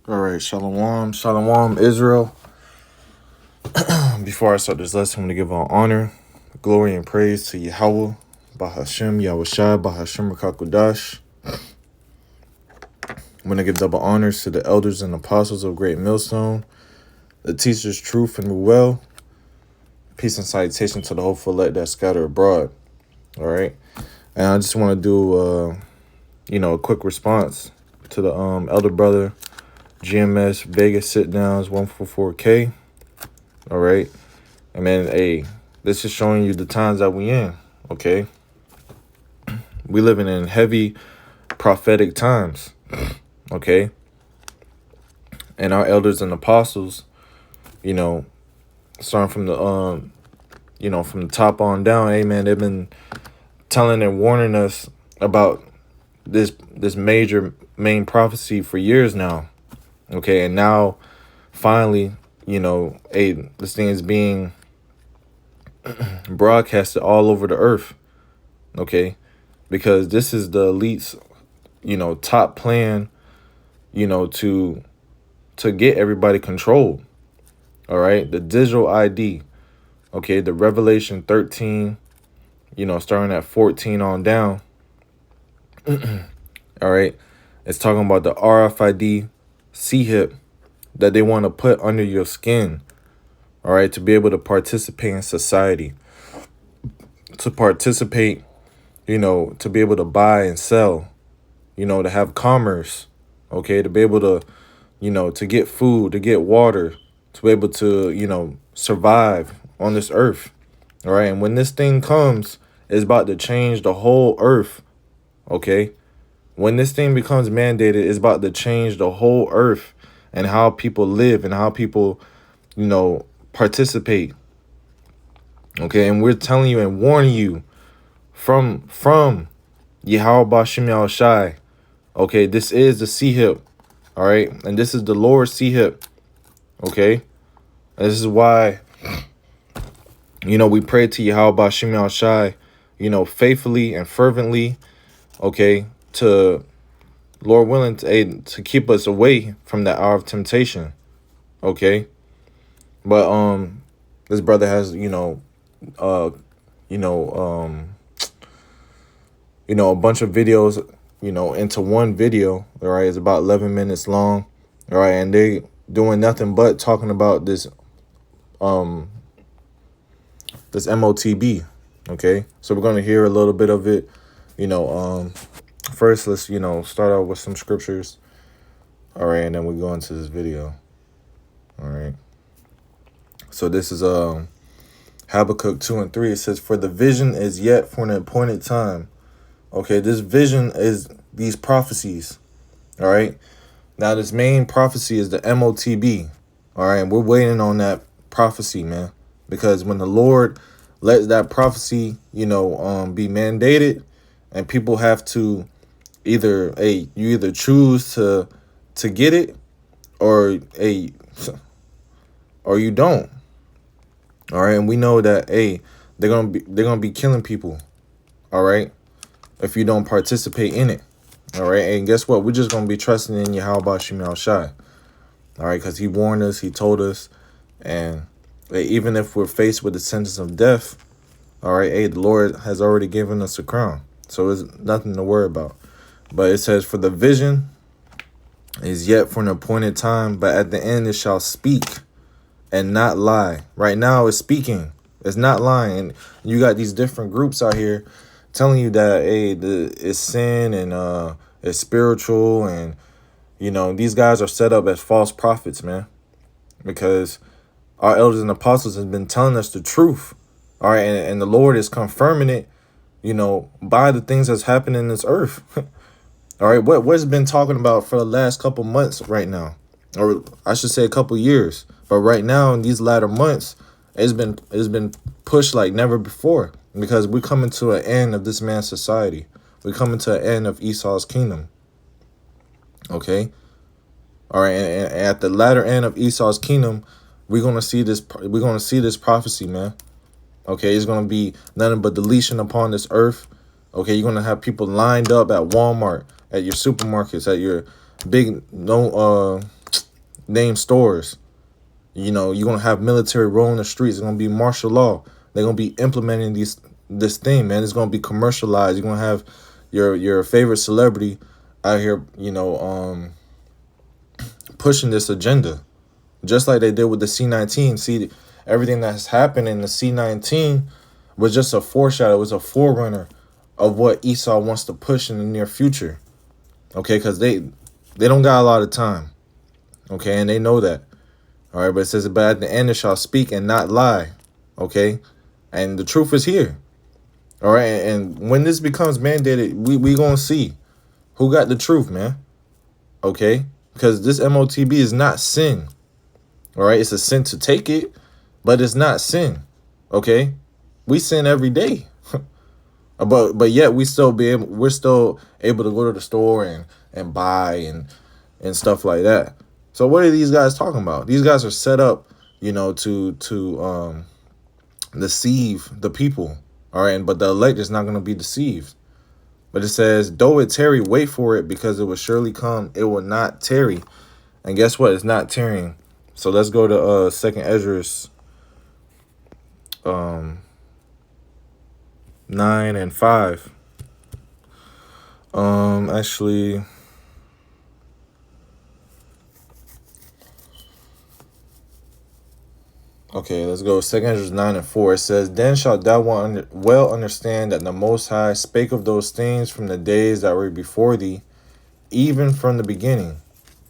All right, shalom, shalom, Israel. Before I start this lesson, I'm going to give all honor, glory, and praise to Yahweh, Bahashem, Yahushai, Bahashem, Rakakudash. I'm going to give double honors to the elders and apostles of Great Millstone, the teachers, truth, and well. Peace and salutation to the hopeful elect that scatter abroad. All right, and I just want to do, a quick response to the elder brother, GMS Vegas sit downs 144K. All right. I mean, hey, this is showing you the times that we in. Okay. We living in heavy prophetic times. Okay. And our elders and apostles, starting from the from the top on down, amen, they've been telling and warning us about this main prophecy for years now. Okay, and now finally, this thing is being broadcasted all over the earth. Okay, because this is the elite's, top plan, to get everybody controlled. All right, the digital ID. Okay, the Revelation 13, starting at 14 on down. All right, it's talking about the RFID C-hip that they want to put under your skin, all right, to be able to participate in society, to participate, to be able to buy and sell, to have commerce, okay, to be able to, to get food, to get water, to be able to, survive on this earth, all right. And when this thing comes, it's about to change the whole earth, okay. When this thing becomes mandated, it's about to change the whole earth and how people live and how people, participate. Okay, and we're telling you and warning you from Yahweh Bashem Yahushai. Okay, this is the C-hip. All right, and this is the Lord's C-hip. Okay, and this is why, we pray to Yahweh Bashem Yahushai, faithfully and fervently. Okay, to Lord willing to keep us away from that hour of temptation. Okay. But this brother has, a bunch of videos, into one video, all right, it's about 11 minutes long, all right, and they doing nothing but talking about this MOTB, okay? So we're going to hear a little bit of it, first let's, start out with some scriptures, all right, and then we go into this video, all right? So this is Habakkuk 2 and 3. It says, "For the vision is yet for an appointed time." Okay, this vision is these prophecies. All right. Now this main prophecy is the MOTB. All right, and we're waiting on that prophecy, man. Because when the Lord lets that prophecy, be mandated, and people have to you either choose to get it, or you don't. All right, and we know that they're gonna be killing people. All right, if you don't participate in it. All right, and guess what? We're just gonna be trusting in Yahweh Bashem Yahushai. All right, because He warned us, He told us, and even if we're faced with the sentence of death, all right, the Lord has already given us a crown, so it's nothing to worry about. But it says, "For the vision is yet for an appointed time, but at the end it shall speak and not lie." Right now it's speaking, it's not lying. And you got these different groups out here telling you that it's sin and it's spiritual, and these guys are set up as false prophets, man, because our elders and apostles have been telling us the truth, all right, and the Lord is confirming it, by the things that's happening in this earth. All right, what's been talking about for the last couple months right now, or I should say a couple years. But right now, in these latter months, it's been pushed like never before, because we're coming to an end of this man's society. We're coming to an end of Esau's kingdom. Okay, all right, and at the latter end of Esau's kingdom, we're gonna see this. We're gonna see this prophecy, man. Okay, it's gonna be nothing but deletion upon this earth. Okay, you're gonna have people lined up at Walmart, at your supermarkets, at your big name stores. You know, you're gonna have military rolling the streets. It's gonna be martial law. They're gonna be implementing this thing, man. It's gonna be commercialized. You're gonna have your favorite celebrity out here, you know, pushing this agenda, just like they did with the C-19. See, everything that's happened in the C-19 was just a foreshadow. It was a forerunner of what Esau wants to push in the near future. Okay, because they don't got a lot of time. Okay, and they know that. All right, but it says, but at the end it shall speak and not lie. Okay, and the truth is here. All right, and when this becomes mandated, we gonna see who got the truth, man. Okay, because this MOTB is not sin. All right, it's a sin to take it, but it's not sin. Okay, we sin every day, but yet we're still able to go to the store and buy and stuff like that. So what are these guys talking about? These guys are set up, you know, to deceive the people. All right, but the elect is not going to be deceived. But it says, though it tarry, wait for it, because it will surely come. It will not tarry. And guess what? It's not tarrying. So let's go to 2nd Ezra's 9 and 5. Actually, okay, let's go. 2nd Ezra 9 and 4. It says, then shalt thou well understand that the Most High spake of those things from the days that were before thee, even from the beginning.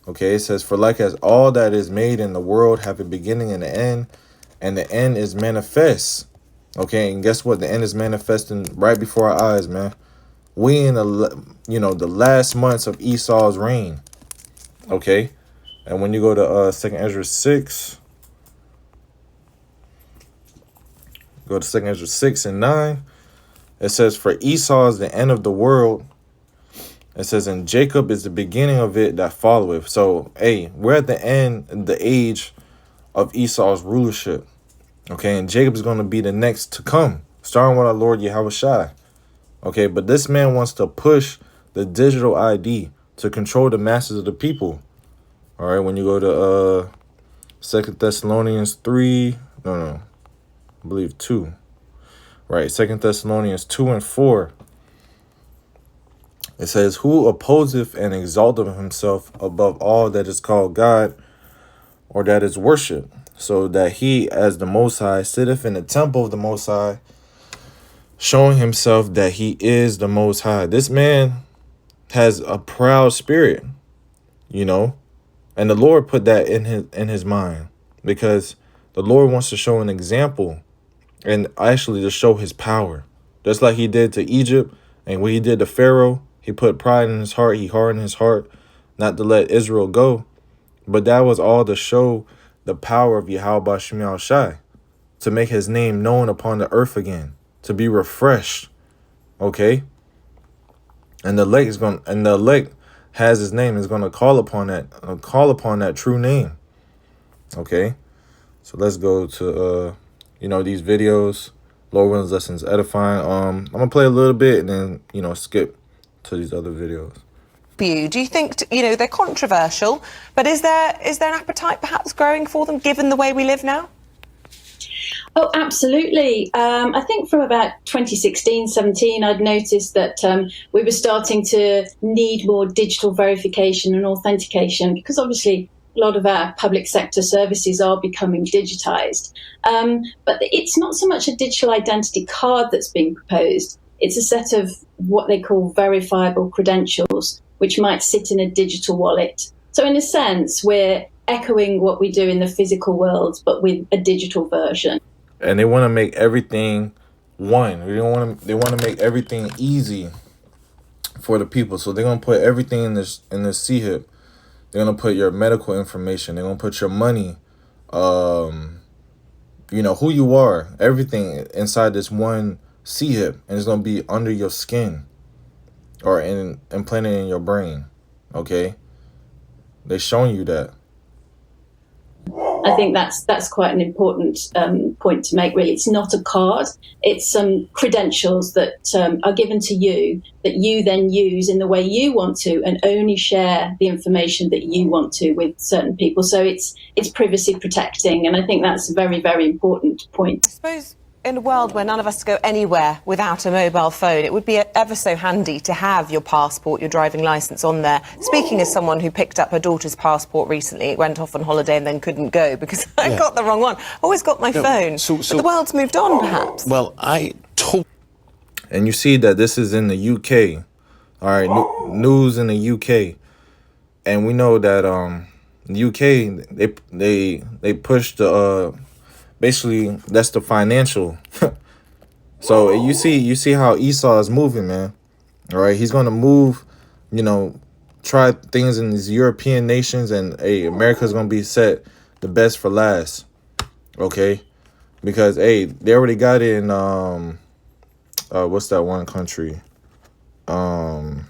Okay, it says, for like as all that is made in the world have a beginning and an end, and the end is manifest. Okay, and guess what? The end is manifesting right before our eyes, man. We in the last months of Esau's reign. Okay, and when you go to 2nd Ezra 6, go to 2nd Ezra 6 and 9. It says, for Esau is the end of the world. It says, and Jacob is the beginning of it that followeth. So, hey, we're at the end, the age of Esau's rulership. Okay, and Jacob is going to be the next to come, starting with our Lord Yahweh Shai. Okay, but this man wants to push the digital ID to control the masses of the people. All right, when you go to 2 Thessalonians 3, I believe 2. Right, 2 Thessalonians 2 and 4. It says, who opposeth and exalteth himself above all that is called God, or that is worship, so that he, as the Most High, sitteth in the temple of the Most High, showing himself that he is the Most High. This man has a proud spirit, you know, and the Lord put that in his mind, because the Lord wants to show an example and actually to show his power, just like he did to Egypt. And when he did to Pharaoh, he put pride in his heart. He hardened his heart not to let Israel go. But that was all to show the power of Yahweh Shem Shai, to make his name known upon the earth again, to be refreshed. Okay? And the elect has his name, is going to call upon that true name. Okay? So let's go to these videos. Lord willing, lessons edifying. I'm gonna play a little bit and then skip to these other videos. Do you think they're controversial, but is there an appetite perhaps growing for them given the way we live now? Oh, absolutely. I think from about 2016, 17, I'd noticed that we were starting to need more digital verification and authentication, because obviously a lot of our public sector services are becoming digitized. But it's not so much a digital identity card that's being proposed. It's a set of what they call verifiable credentials, which might sit in a digital wallet. So in a sense, we're echoing what we do in the physical world, but with a digital version. And they want to make everything one. They want to make everything easy for the people. So they're gonna put everything in this CHIP. They're gonna put your medical information. They're gonna put your money, who you are, everything inside this one CHIP, and it's gonna be under your skin or implanted in your brain. Okay, they're showing you that. I think that's quite an important point to make. Really, it's not a card; it's some credentials that are given to you that you then use in the way you want to, and only share the information that you want to with certain people. So it's privacy protecting, and I think that's a very, very important point. I suppose in a world where none of us go anywhere without a mobile phone, it would be ever so handy to have your passport, your driving licence on there. Speaking as someone who picked up her daughter's passport recently, went off on holiday and then couldn't go because I got the wrong one. Always got my phone. So but the world's moved on, perhaps. Well, and you see that this is in the UK. All right, news in the UK. And we know that the UK, they pushed the basically that's the financial. So you see how Esau is moving, man. All right, he's gonna move, try things in these European nations, and America's gonna be set the best for last. Okay, because they already got it in what's that one country? Not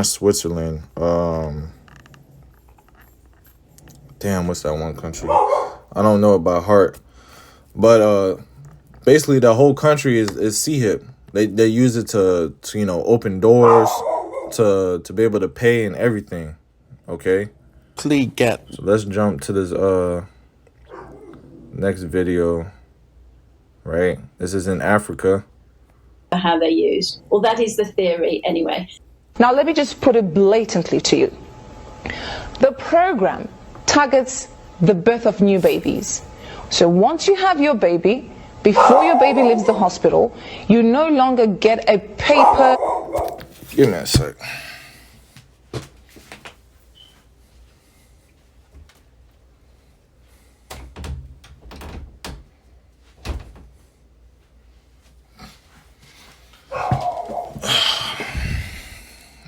Switzerland. Damn, what's that one country? I don't know it by heart. But basically the whole country is CHIP. They use it to open doors, to be able to pay and everything. Okay? please get. So let's jump to this next video. Right? This is in Africa. How they're used. Well, that is the theory anyway. Now, let me just put it blatantly to you. The program targets the birth of new babies. So once you have your baby, before your baby leaves the hospital, you no longer get a paper. Give me a sec.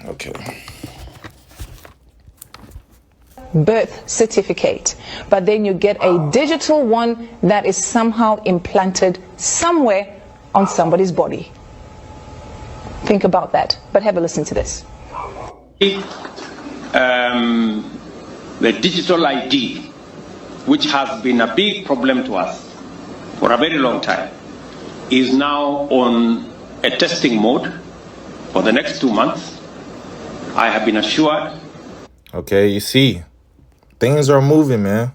Okay. Birth certificate, but then you get a digital one that is somehow implanted somewhere on somebody's body. Think about that, but have a listen to this. The digital ID, which has been a big problem to us for a very long time, is now on a testing mode for the next 2 months. I have been assured. Okay, you see, things are moving, man.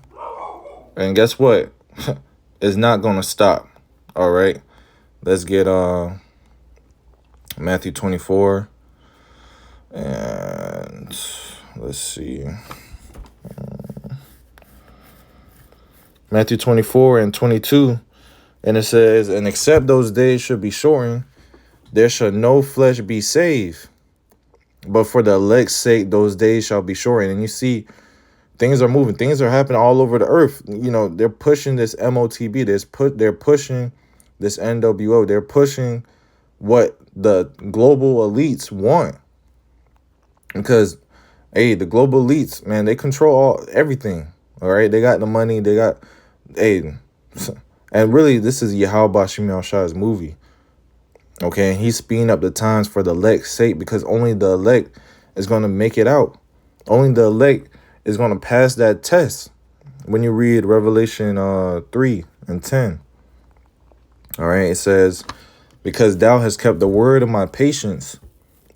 And guess what? It's not going to stop. All right. Let's get Matthew 24. And let's see. Matthew 24 and 22. And it says, and except those days should be shortened, there shall no flesh be saved. But for the elect's sake, those days shall be shortened. And you see, things are moving. Things are happening all over the earth. You know, they're pushing this MOTB. They're pushing this NWO. They're pushing what the global elites want. Because, hey, the global elites, man, they control everything. All right? They got the money. They got, hey. And really, this is Yahweh Shimei Shah's movie. Okay, and he's speeding up the times for the elect's sake, because only the elect is going to make it out. Only the elect is going to pass that test. When you read Revelation 3 and 10. All right, it says, because thou hast kept the word of my patience,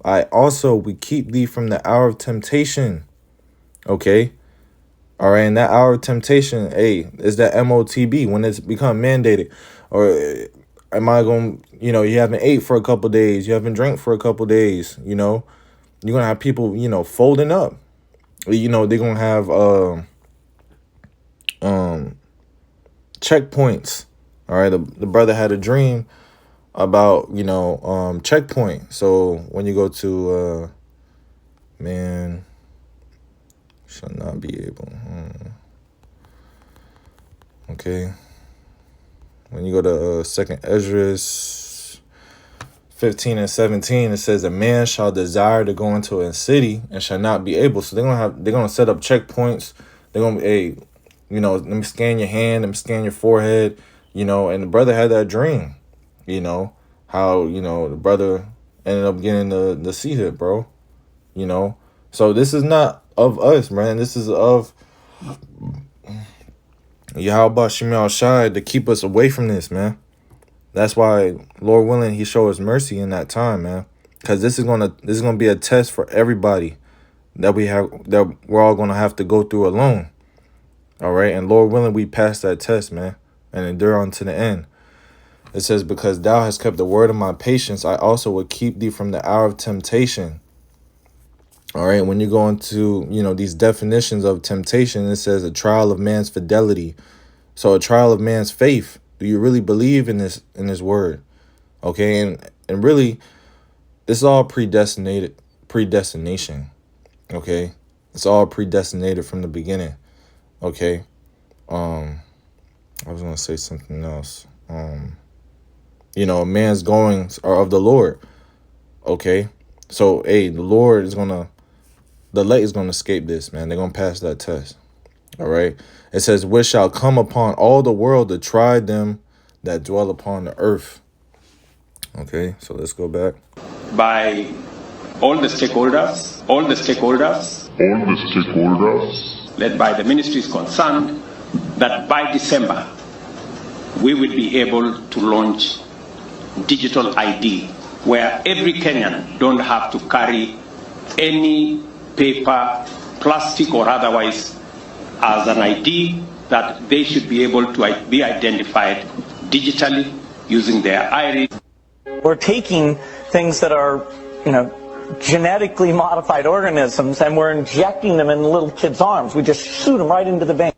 I also will keep thee from the hour of temptation. Okay. All right, and that hour of temptation, hey, is that MOTB, when it's become mandated. Or am I going to, you haven't ate for a couple days, you haven't drank for a couple days, you're going to have people, folding up. They're going to have checkpoints. All right, the brother had a dream about, checkpoint. So when you go to, man, shall not be able. Okay. When you go to 2nd Esdras 15 and 17, it says a man shall desire to go into a city and shall not be able. So they're gonna set up checkpoints. They're gonna be, let me scan your hand, let me scan your forehead, and the brother had that dream, how, the brother ended up getting the C hit, bro. So this is not of us, man. This is of Yahweh Shemel Shai to keep us away from this, man. That's why, Lord willing, He show us mercy in that time, man. Because this is gonna be a test for everybody that we're all gonna have to go through alone. All right, and Lord willing, we pass that test, man, and endure on to the end. It says, because thou hast kept the word of my patience, I also will keep thee from the hour of temptation. All right, when you go into, these definitions of temptation, it says a trial of man's fidelity. So a trial of man's faith. Do you really believe in this word? Okay, and really, this is all predestination. Okay, it's all predestinated from the beginning. Okay, I was gonna say something else. Man's goings are of the Lord. Okay, so the Lord is gonna. The elect is going to escape this, man. They're going to pass that test. All right. It says, which shall come upon all the world to try them that dwell upon the earth. Okay. So let's go back. By all the stakeholders, led by the ministries concerned, that by December, we will be able to launch digital ID, where every Kenyan don't have to carry any paper, plastic or otherwise, as an ID, that they should be able to be identified digitally using their iris. We're taking things that are, genetically modified organisms, and we're injecting them in little kids' arms. We just shoot them right into the vein.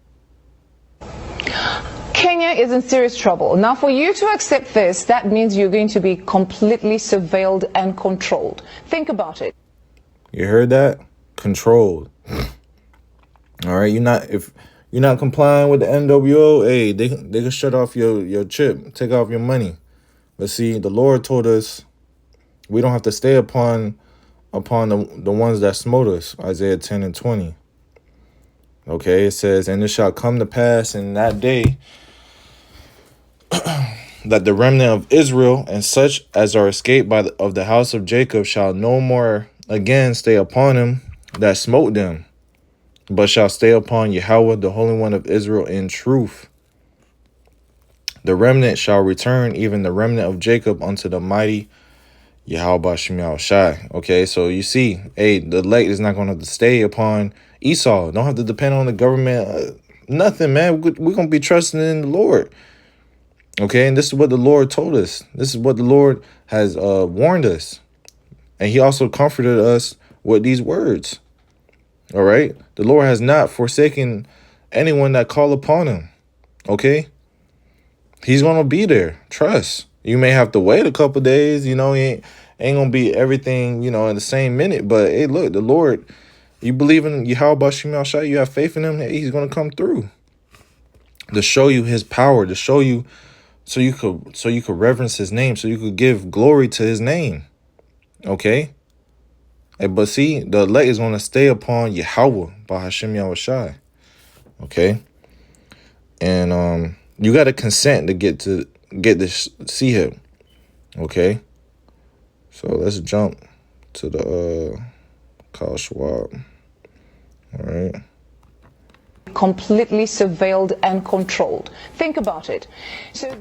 Kenya is in serious trouble. Now, for you to accept this, that means you're going to be completely surveilled and controlled. Think about it. You heard that? Controlled. All right, if you're not complying with the NWO, they can shut off your chip, take off your money. But see, the Lord told us we don't have to stay upon the ones that smote us. Isaiah 10 and 20. Okay, it says, and it shall come to pass in that day that the remnant of Israel and such as are escaped of the house of Jacob shall no more again stay upon him that smote them, but shall stay upon Yahweh, the Holy One of Israel, in truth. The remnant shall return, even the remnant of Jacob, unto the mighty Yahweh Shemel Shai. Okay, so you see, the elect is not going to have to stay upon Esau. Don't have to depend on the government. Nothing, man. We're going to be trusting in the Lord. Okay, and this is what the Lord told us. This is what the Lord has warned us. And He also comforted us with these words. All right. The Lord has not forsaken anyone that call upon Him. Okay. He's going to be there. Trust. You may have to wait a couple days. He ain't going to be everything, in the same minute. But hey, look, the Lord, you believe in Yahweh Shemel Shai, you have faith in Him, He's going to come through to show you His power, to show you so you could reverence His name, so you could give glory to His name. Okay. But see, the elect is going to stay upon Yahweh by Hashem Yahushai. Okay. And you got to consent to get this see him. Okay. So let's jump to the Kyle Schwab. All right. Completely surveilled and controlled. Think about it. So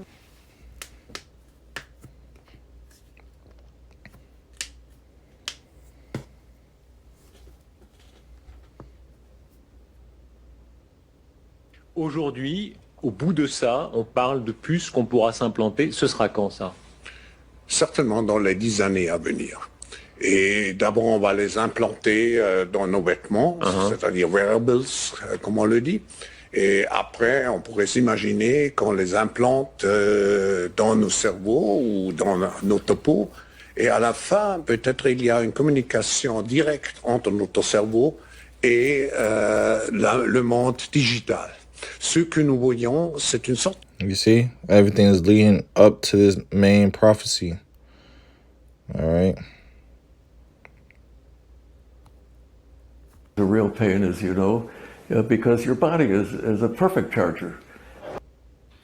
Aujourd'hui, au bout de ça, on parle de puces qu'on pourra s'implanter. Ce sera quand ça? Certainement dans les 10 années à venir. Et d'abord, on va les implanter dans nos vêtements, c'est-à-dire wearables, comme on le dit. Et après, on pourrait s'imaginer qu'on les implante dans nos cerveaux ou dans notre peau. Et à la fin, peut-être il y a une communication directe entre notre cerveau et le monde digital. Ce que nous voyons, c'est une sorte... You see, everything is leading up to this main prophecy. All right. The real pain is, because your body is a perfect charger.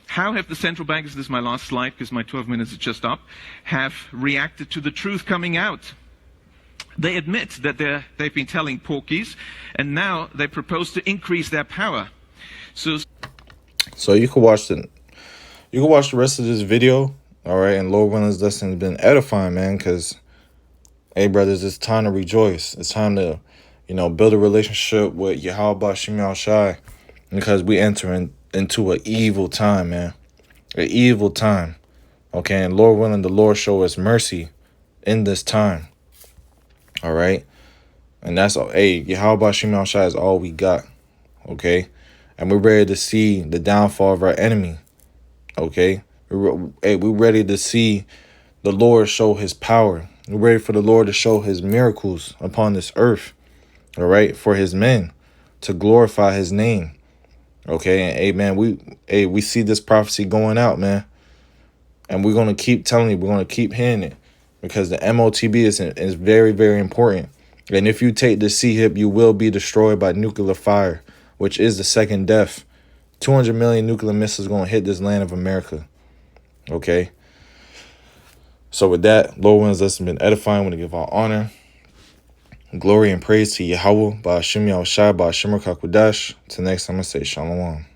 How have the central bankers, this is my last slide because my 12 minutes is just up, have reacted to the truth coming out? They admit that they've been telling porkies, and now they propose to increase their power. So you can watch the rest of this video, all right? And Lord willing, this lesson has been edifying, man, because, hey, brothers, it's time to rejoice. It's time to, build a relationship with Yahweh Shem Shai, because we enter into an evil time, man. An evil time, okay? And Lord willing, the Lord show us mercy in this time, all right? And that's all. Hey, Yahweh Shem Shai is all we got, okay? And we're ready to see the downfall of our enemy, okay? We're ready to see the Lord show his power. We're ready for the Lord to show his miracles upon this earth, all right? For his men, to glorify his name, okay? And, hey, man, we see this prophecy going out, man. And we're going to keep telling you, we're going to keep hearing it, because the MOTB is very, very important. And if you take the C-HIP, you will be destroyed by nuclear fire, which is the second death. 200 million nuclear missiles going to hit this land of America. Okay? So with that, Lord willing, this has been edifying. I want to give all honor, glory, and praise to Yahweh, Ba'ashem Yahushai, Ba'ashem Rakakwadash. Till next time, I say Shalom.